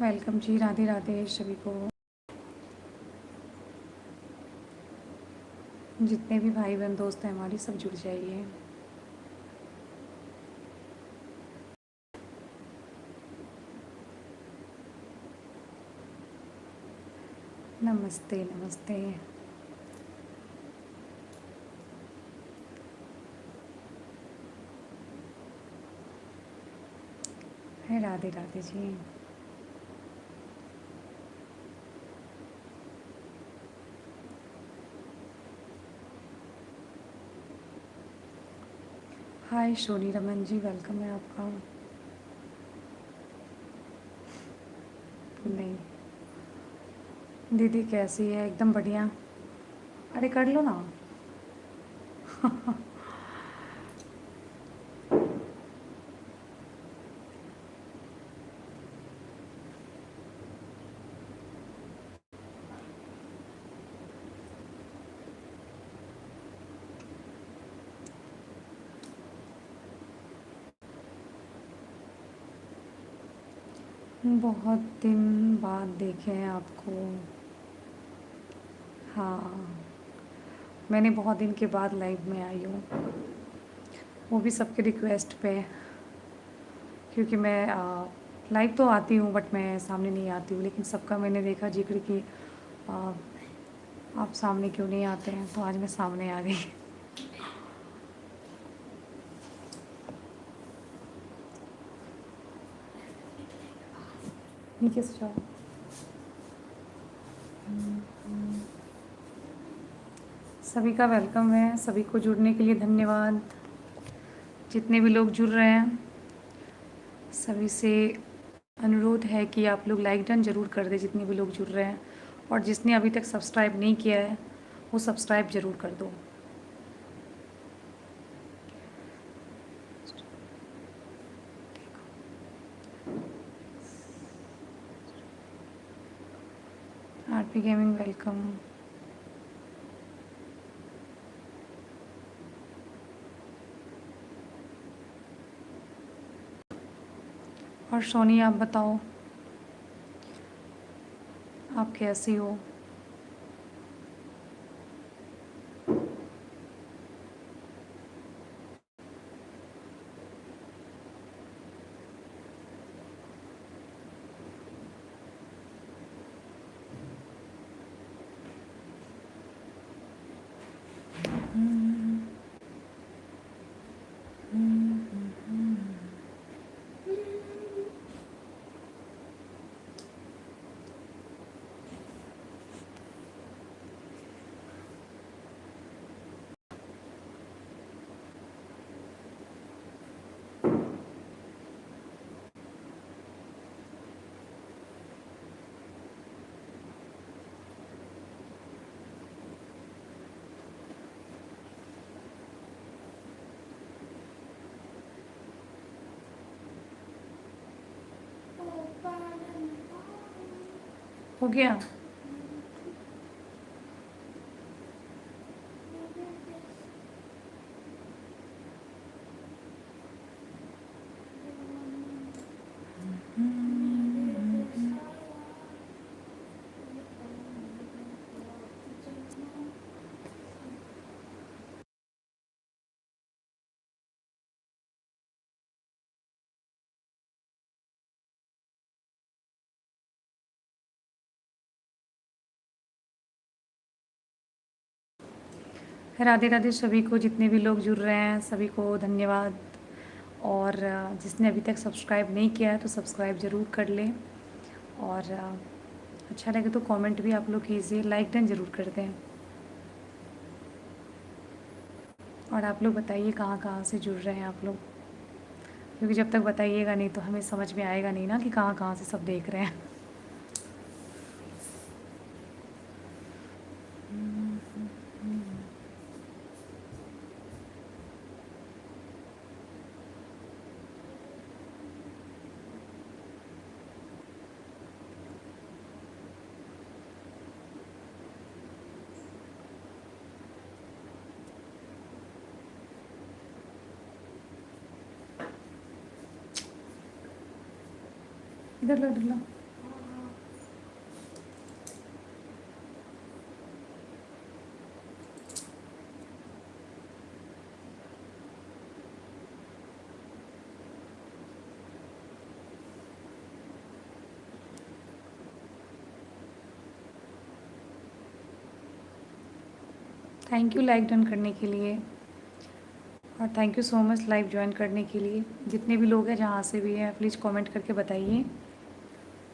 Welcome जी, राधे राधे सभी को। जितने भी भाई बहन दोस्त हैं हमारी, सब जुड़ जाइए। नमस्ते नमस्ते। है राधे राधे जी। हाय सोनी रमन जी, वेलकम है आपका। नहीं, दीदी कैसी है? एकदम बढ़िया। अरे कर लो ना। बहुत दिन बाद देखे हैं आपको। हाँ, मैंने बहुत दिन के बाद लाइव में आई हूँ, वो भी सबके रिक्वेस्ट पे। क्योंकि मैं लाइव तो आती हूँ बट मैं सामने नहीं आती हूँ, लेकिन सबका मैंने देखा जिक्र कि आ, आप सामने क्यों नहीं आते हैं, तो आज मैं सामने आ गई। नीचे से जाओ। सभी का वेलकम है, सभी को जुड़ने के लिए धन्यवाद। जितने भी लोग जुड़ रहे हैं, सभी से अनुरोध है कि आप लोग लाइक डन ज़रूर कर दें, जितने भी लोग जुड़ रहे हैं। और जिसने अभी तक सब्सक्राइब नहीं किया है, वो सब्सक्राइब ज़रूर कर दो। RP gaming welcome. और सोनी आप बताओ, आप कैसी हो? हो गया? राधे राधे सभी को, जितने भी लोग जुड़ रहे हैं सभी को धन्यवाद। और जिसने अभी तक सब्सक्राइब नहीं किया है तो सब्सक्राइब ज़रूर कर लें। और अच्छा लगे तो कमेंट भी आप लोग कीजिए, लाइक डन ज़रूर कर दें। और आप लोग बताइए कहाँ कहाँ से जुड़ रहे हैं आप लोग, क्योंकि जब तक बताइएगा नहीं तो हमें समझ में आएगा नहीं ना कि कहाँ कहाँ से सब देख रहे हैं। इधर लो इधर लो। थैंक यू लाइक डन करने के लिए, और thank you so much live join करने के लिए। जितने भी लोग हैं जहाँ से भी हैं प्लीज़ कमेंट करके बताइए,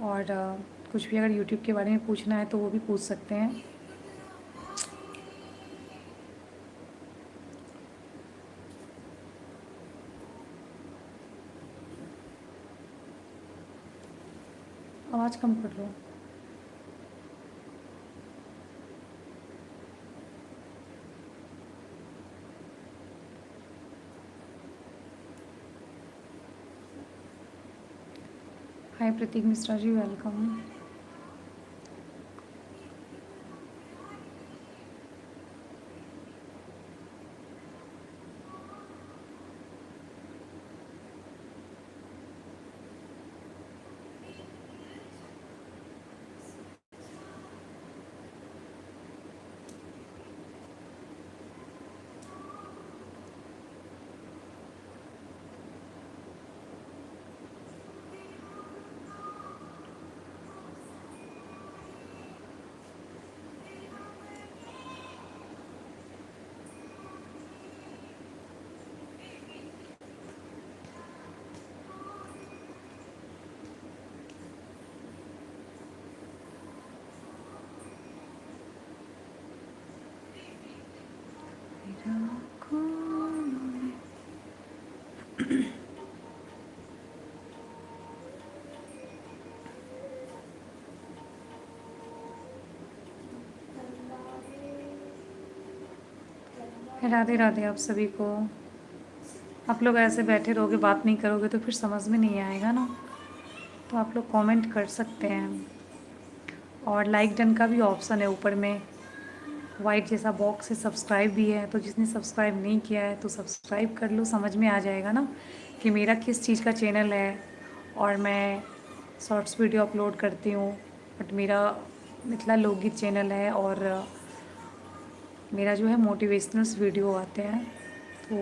और कुछ भी अगर यूट्यूब के बारे में पूछना है तो वो भी पूछ सकते हैं। आवाज़ कम कर लो। हाय प्रतीक मिश्रा जी, वेलकम। राधे राधे आप सभी को। आप लोग ऐसे बैठे रहोगे, बात नहीं करोगे तो फिर समझ में नहीं आएगा ना, तो आप लोग कमेंट कर सकते हैं। और लाइक डन का भी ऑप्शन है ऊपर में, वाइट जैसा बॉक्स है, सब्सक्राइब भी है, तो जिसने सब्सक्राइब नहीं किया है तो सब्सक्राइब कर लो, समझ में आ जाएगा ना कि मेरा किस चीज़ का चैनल है। और मैं शॉर्ट्स वीडियो अपलोड करती हूँ, बट मेरा मिथिला लोकगीत चैनल है, और मेरा जो है मोटिवेशनल्स वीडियो आते हैं। तो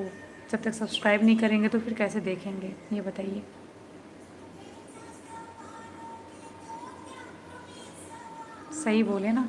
जब तक सब्सक्राइब नहीं करेंगे तो फिर कैसे देखेंगे, ये बताइए। सही बोले ना।